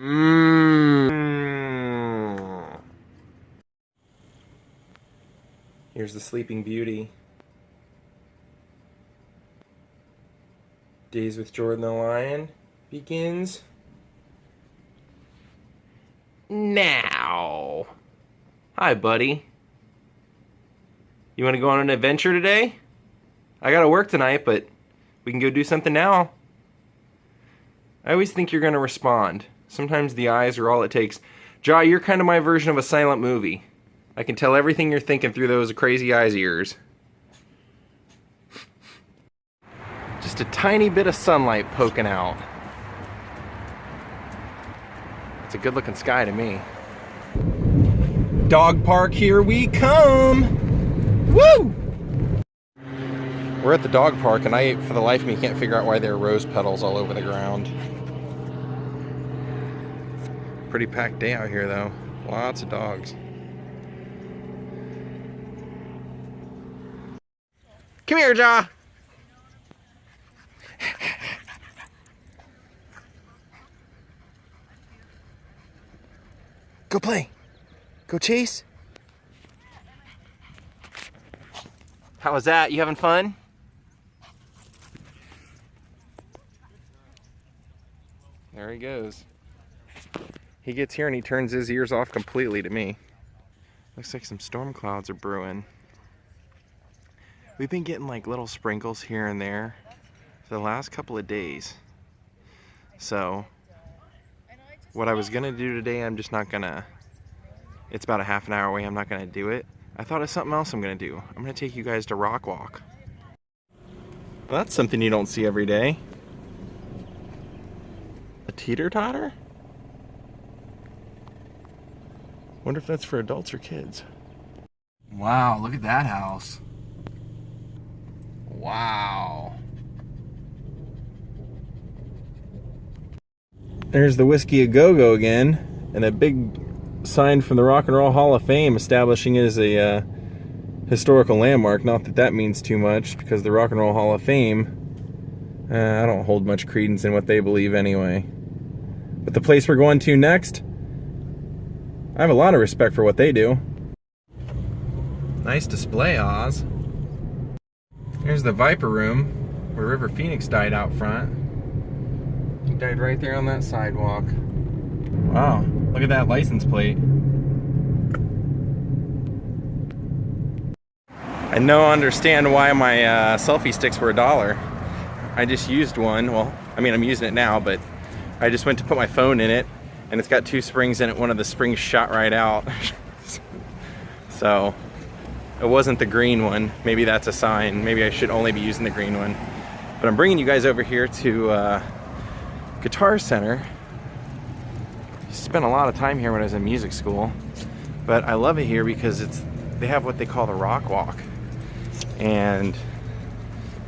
Mmm. Here's the Sleeping Beauty. Days with Jordan the Lion begins now. Hi, buddy. You want to go on an adventure today? I gotta work tonight, but we can go do something now. I always think you're gonna respond. Sometimes the eyes are all it takes. Jaw, you're kind of my version of a silent movie. I can tell everything you're thinking through those crazy eyes of yours. Just a tiny bit of sunlight poking out. It's a good looking sky to me. Dog park, here we come! Woo! We're at the dog park and I, for the life of me, can't figure out why there are rose petals all over the ground. Pretty packed day out here though. Lots of dogs. Come here, Jaw! Go play. Go chase. How was that? You having fun? There he goes. He gets here and he turns his ears off completely to me. Looks like some storm clouds are brewing. We've been getting like little sprinkles here and there for the last couple of days. So what I was gonna do today, I'm just not gonna, it's about a half an hour away, I'm not gonna do it. I thought of something else I'm gonna do. I'm gonna take you guys to Rockwalk. Well, that's something you don't see every day. A teeter-totter? Wonder if that's for adults or kids. Wow, look at that house. Wow. There's the Whiskey A Go-Go again, and a big sign from the Rock and Roll Hall of Fame establishing it as a historical landmark. Not that that means too much, because the Rock and Roll Hall of Fame, I don't hold much credence in what they believe anyway. But the place we're going to next, I have a lot of respect for what they do. Nice display, Oz. Here's the Viper Room, where River Phoenix died out front. He died right there on that sidewalk. Wow, look at that license plate. I now understand why my selfie sticks were $1. I just used one. Well, I mean, I'm using it now, but I just went to put my phone in it, and it's got 2 springs in it. One of the springs shot right out. So it wasn't the green one. Maybe that's a sign. Maybe I should only be using the green one. But I'm bringing you guys over here to Guitar Center. I spent a lot of time here when I was in music school, but I love it here because they have what they call the Rockwalk, and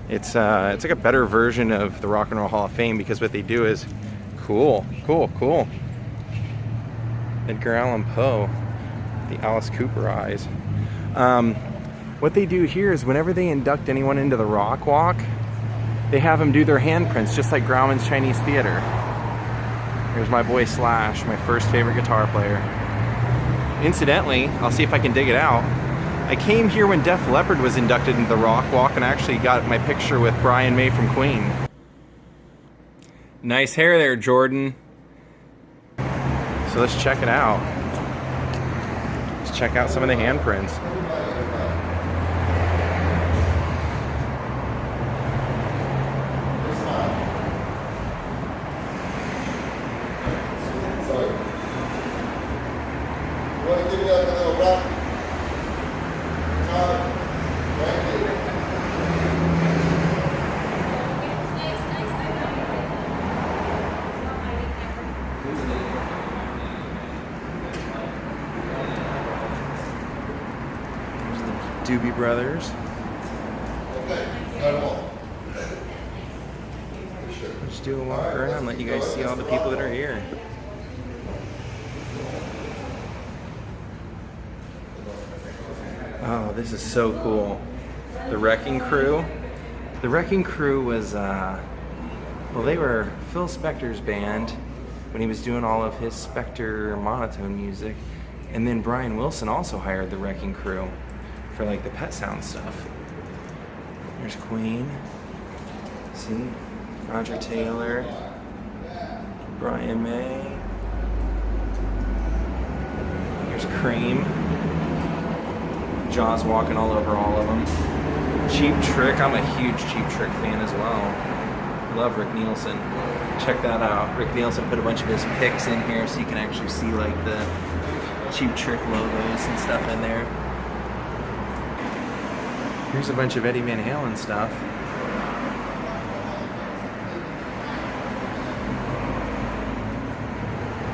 it's like a better version of the Rock and Roll Hall of Fame, because what they do is cool. Edgar Allan Poe, the Alice Cooper eyes. What they do here is whenever they induct anyone into the Rockwalk, they have them do their handprints, just like Grauman's Chinese Theater. Here's my boy Slash, my first favorite guitar player. Incidentally, I'll see if I can dig it out. I came here when Def Leppard was inducted into the Rockwalk and actually got my picture with Brian May from Queen. Nice hair there, Jordan. So let's check it out. Let's check out some of the handprints. Doobie Brothers. Just do a walk around, let you guys see all the people that are here. Oh, this is so cool. The Wrecking Crew. The Wrecking Crew was, well, they were Phil Spector's band when he was doing all of his Spectre monotone music. And then Brian Wilson also hired the Wrecking Crew for like the Pet Sound stuff. There's Queen. See? Roger Taylor. Brian May. There's Cream. Jaws walking all over all of them. Cheap Trick. I'm a huge Cheap Trick fan as well. Love Rick Nielsen. Check that out. Rick Nielsen put a bunch of his pics in here so you can actually see like the Cheap Trick logos and stuff in there. Here's a bunch of Eddie Van Halen stuff.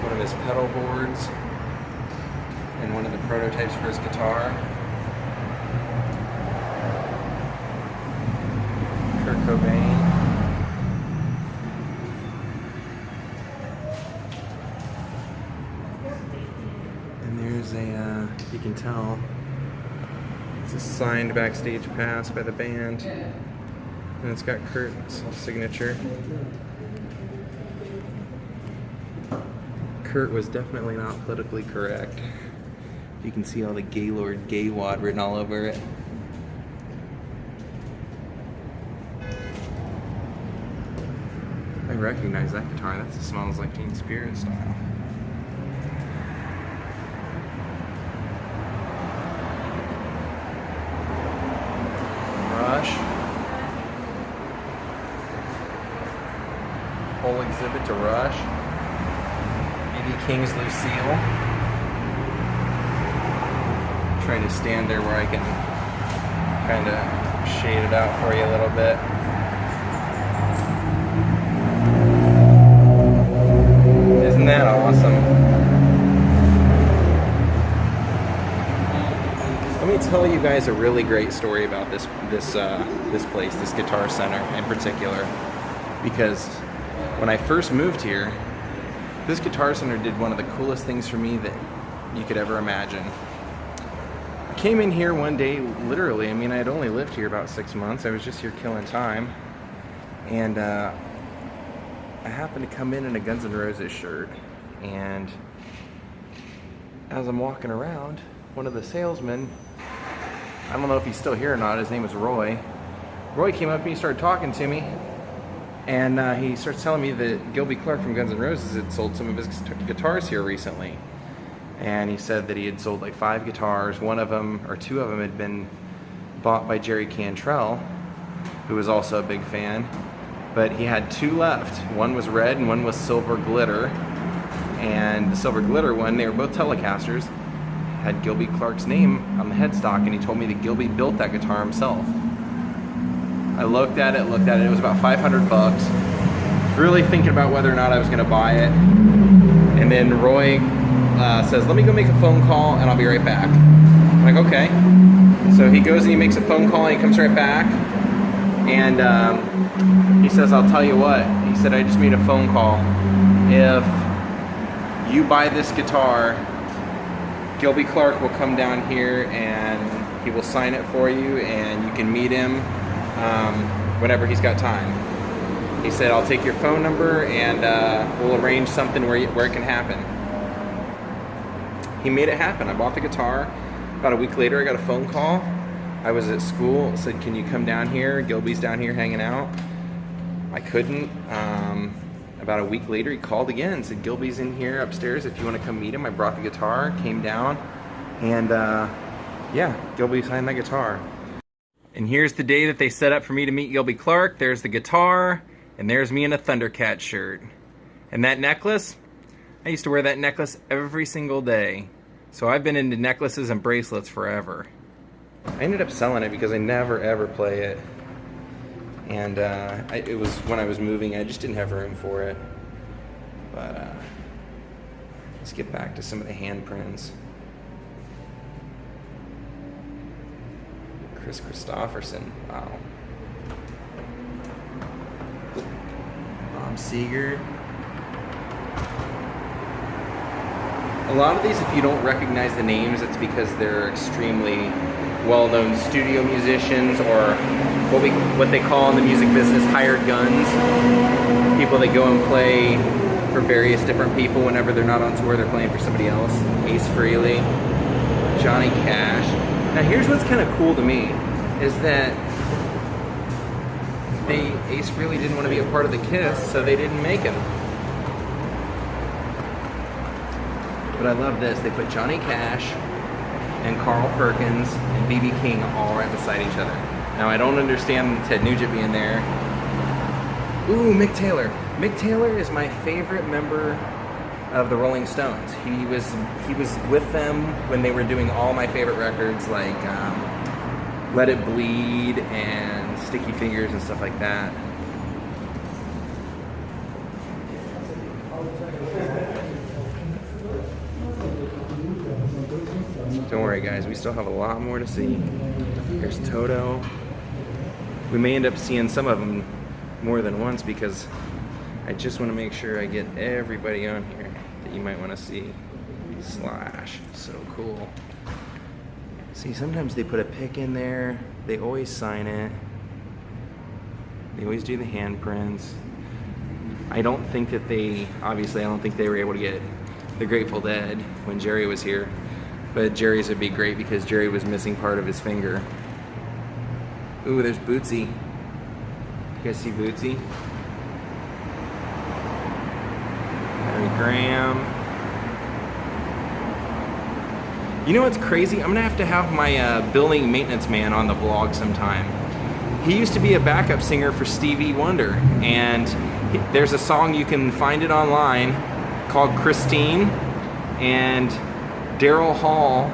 One of his pedal boards and one of the prototypes for his guitar. Kurt Cobain. And there's a, you can tell, it's a signed backstage pass by the band. And it's got Kurt's signature. Kurt was definitely not politically correct. You can see all the Gaylord Gaywad written all over it. I recognize that guitar. That's the Smells Like Teen Spirit style. Rush. Whole exhibit to Rush. B.B. King's Lucille. Trying to stand there where I can kind of shade it out for you a little bit. Isn't that awesome? Let me tell you guys a really great story about this place, this Guitar Center in particular, because when I first moved here, this Guitar Center did one of the coolest things for me that you could ever imagine. I came in here one day, literally, I mean, I'd only lived here about 6 months. I was just here killing time. And I happened to come in a Guns N' Roses shirt. And as I'm walking around, one of the salesmen, I don't know if he's still here or not, his name was Roy. Roy came up to me, started talking to me. And he starts telling me that Gilby Clarke from Guns N' Roses had sold some of his guitars here recently. And he said that he had sold like 5 guitars. One of them, or 2 of them, had been bought by Jerry Cantrell, who was also a big fan. But he had 2 left. One was red and one was silver glitter. And the silver glitter one, they were both Telecasters, had Gilby Clarke's name on the headstock, and he told me that Gilby built that guitar himself. I looked at it, it was about 500 bucks. Really thinking about whether or not I was gonna buy it. And then Roy says, let me go make a phone call and I'll be right back. I'm like, okay. So he goes and he makes a phone call and he comes right back. And he says, I'll tell you what. He said, I just made a phone call. If you buy this guitar, Gilby Clarke will come down here and he will sign it for you and you can meet him whenever he's got time. He said, I'll take your phone number and we'll arrange something where it can happen. He made it happen. I bought the guitar. About a week later, I got a phone call. I was at school, said, can you come down here? Gilby's down here hanging out. I couldn't. About a week later, he called again and said, Gilby's in here upstairs if you want to come meet him. I brought the guitar, came down, and yeah, Gilby signed that guitar. And here's the day that they set up for me to meet Gilby Clarke. There's the guitar, and there's me in a Thundercat shirt. And that necklace, I used to wear that necklace every single day. So I've been into necklaces and bracelets forever. I ended up selling it because I never ever play it. And it was when I was moving, I just didn't have room for it. But let's get back to some of the handprints. Chris Christopherson, wow. Bob Seger. A lot of these, if you don't recognize the names, it's because they're extremely well-known studio musicians, or what they call in the music business hired guns. People that go and play for various different people whenever they're not on tour, they're playing for somebody else. Ace Frehley, Johnny Cash. Now here's what's kind of cool to me, is that Ace Frehley didn't want to be a part of the Kiss, so they didn't make him. But I love this. They put Johnny Cash and Carl Perkins and B.B. King all right beside each other. Now I don't understand Ted Nugent being there. Ooh, Mick Taylor. Mick Taylor is my favorite member of the Rolling Stones. He was with them when they were doing all my favorite records, like Let It Bleed and Sticky Fingers and stuff like that. Don't worry guys, we still have a lot more to see. Here's Toto. We may end up seeing some of them more than once because I just want to make sure I get everybody on here that you might want to see. Slash, so cool. See, sometimes they put a pic in there, they always sign it. They always do the handprints. I don't think that obviously I don't think they were able to get the Grateful Dead when Jerry was here. But Jerry's would be great because Jerry was missing part of his finger. Ooh, there's Bootsy. You guys see Bootsy? Harry Graham. You know what's crazy? I'm gonna have to have my building maintenance man on the vlog sometime. He used to be a backup singer for Stevie Wonder, and there's a song, you can find it online, called Christine, and Daryl Hall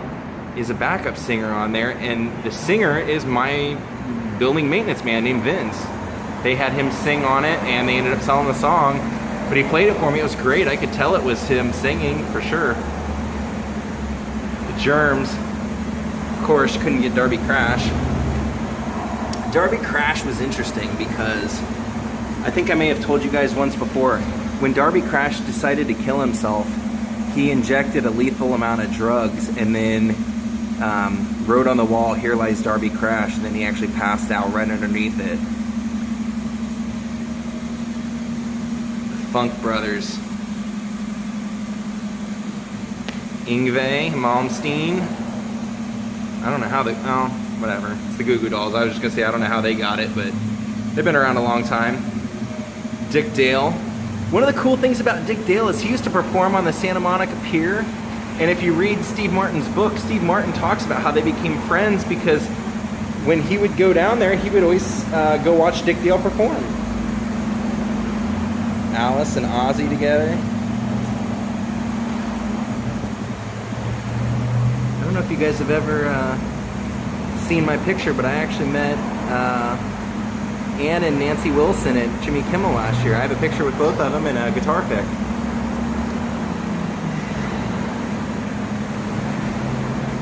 is a backup singer on there, and the singer is my building maintenance man named Vince. They had him sing on it, and they ended up selling the song, but he played it for me. It was great. I could tell it was him singing for sure. The Germs, of course, couldn't get Darby Crash. Darby Crash was interesting because I think I may have told you guys once before, when Darby Crash decided to kill himself, he injected a lethal amount of drugs and then wrote on the wall, "Here lies Darby Crash," and then he actually passed out right underneath it. The Funk Brothers. Yngwie Malmsteen. I don't know how whatever. It's the Goo Goo Dolls. I was just gonna say I don't know how they got it, but they've been around a long time. Dick Dale. One of the cool things about Dick Dale is he used to perform on the Santa Monica Pier, and if you read Steve Martin's book, Steve Martin talks about how they became friends because when he would go down there, he would always go watch Dick Dale perform. Alice and Ozzy together. I don't know if you guys have ever seen my picture, but I actually met Ann and Nancy Wilson at Jimmy Kimmel last year. I have a picture with both of them and a guitar pick.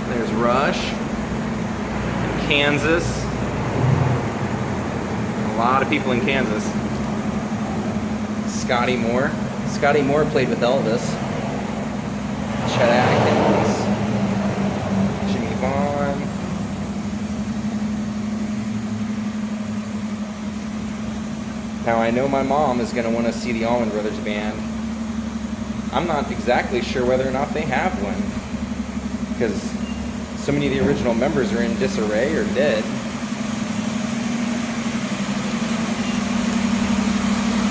There's Rush in Kansas. A lot of people in Kansas. Scotty Moore. Scotty Moore played with Elvis. Chet Atkins. Jimmy Vaughn. Now I know my mom is going to want to see the Allman Brothers Band. I'm not exactly sure whether or not they have one, because so many of the original members are in disarray or dead.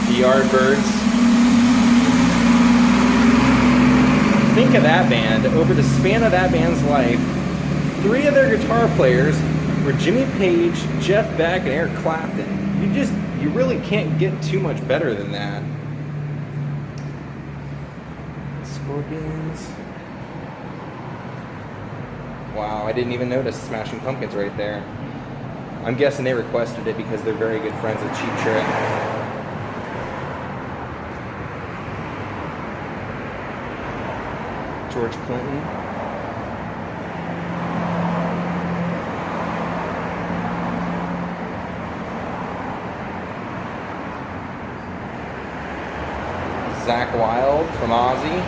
The Yardbirds. Think of that band. Over the span of that band's life, 3 of their guitar players were Jimmy Page, Jeff Beck, and Eric Clapton. You really can't get too much better than that. Scorpions. Wow, I didn't even notice Smashing Pumpkins right there. I'm guessing they requested it because they're very good friends with Cheap Trick. George Clinton. Zakk Wylde from Ozzy.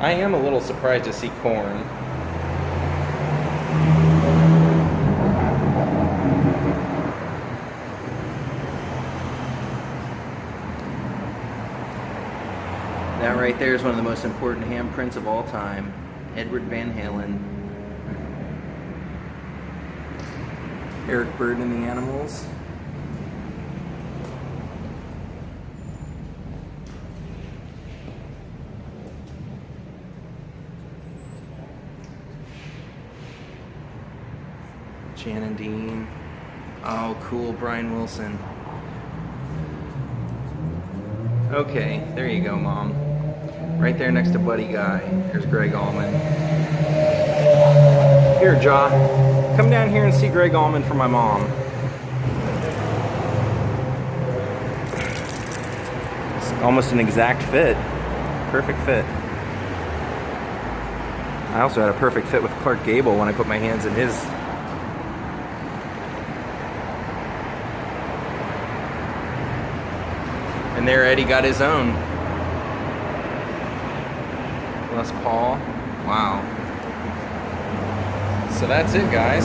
I am a little surprised to see Korn. right there is one of the most important handprints of all time. Edward Van Halen. Eric Burdon and the Animals. Jan and Dean. Oh, cool, Brian Wilson. Okay, there you go, Mom. Right there next to Buddy Guy. There's Greg Allman. Here, Ja. Come down here and see Greg Allman for my mom. It's almost an exact fit. Perfect fit. I also had a perfect fit with Clark Gable when I put my hands in his. And there Eddie got his own. Les Paul. Wow. So that's it, guys.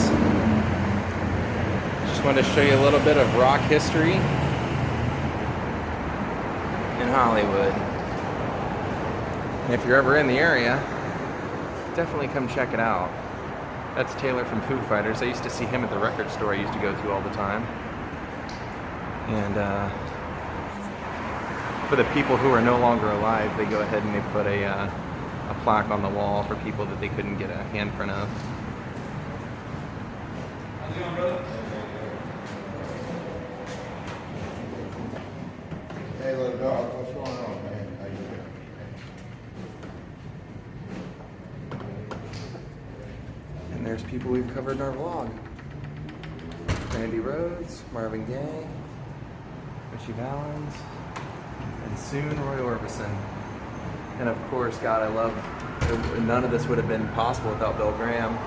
Just wanted to show you a little bit of rock history in Hollywood. And if you're ever in the area, definitely come check it out. That's Taylor from Foo Fighters. I used to see him at the record store I used to go to all the time. And for the people who are no longer alive, they go ahead and they put a plaque on the wall for people that they couldn't get a handprint of. How's it going, brother? Hey, little dog, what's going on, man? How you doing? And there's people we've covered in our vlog. Randy Rhoads, Marvin Gaye, Richie Valens, and soon Roy Orbison. And of course, God, I love, none of this would have been possible without Bill Graham.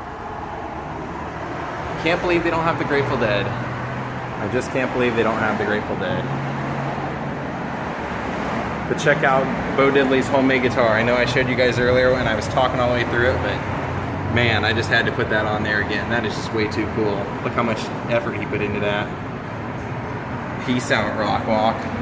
Can't believe they don't have the Grateful Dead. I just can't believe they don't have the Grateful Dead. But check out Bo Diddley's homemade guitar. I know I showed you guys earlier when I was talking all the way through it, but man, I just had to put that on there again. That is just way too cool. Look how much effort he put into that. Peace out, Rockwalk.